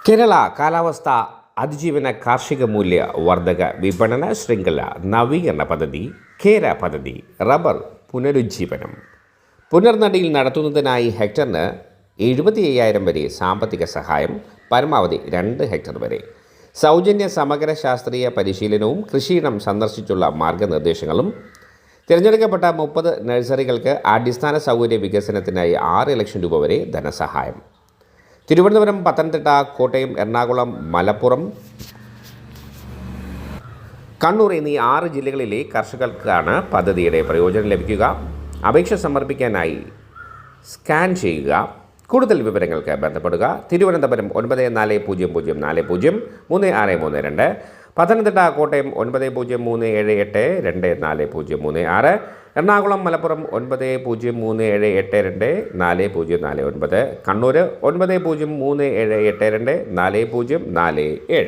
കേരള കാലാവസ്ഥ അതിജീവന കാർഷിക മൂല്യ വർധക വിപണന ശൃംഖല നവീകരണ പദ്ധതി കേര പദ്ധതി റബ്ബർ പുനരുജ്ജീവനം പുനർനടിയിൽ നടത്തുന്നതിനായി ഹെക്ടറിന് 75,000 വരെ സാമ്പത്തിക സഹായം, പരമാവധി 2 ഹെക്ടർ വരെ. സൗജന്യ സമഗ്ര ശാസ്ത്രീയ പരിശീലനവും കൃഷിയിടം സന്ദർശിച്ചുള്ള മാർഗനിർദ്ദേശങ്ങളും. തിരഞ്ഞെടുക്കപ്പെട്ട 30 നഴ്സറികൾക്ക് അടിസ്ഥാന സൗകര്യ വികസനത്തിനായി 6 ലക്ഷം രൂപ വരെ ധനസഹായം. തിരുവനന്തപുരം, പത്തനംതിട്ട, കോട്ടയം, എറണാകുളം, മലപ്പുറം, കണ്ണൂർ എന്നീ 6 ജില്ലകളിലെ കർഷകർക്കാണ് പദ്ധതിയുടെ പ്രയോജനം ലഭിക്കുക. അപേക്ഷ സമർപ്പിക്കാനായി സ്കാൻ ചെയ്യുക. കൂടുതൽ വിവരങ്ങൾക്ക് ബന്ധപ്പെടുക. തിരുവനന്തപുരം 9400403632, പത്തനംതിട്ട, കോട്ടയം 9037824036, എറണാകുളം, മലപ്പുറം 9037824049, കണ്ണൂർ 9037824047.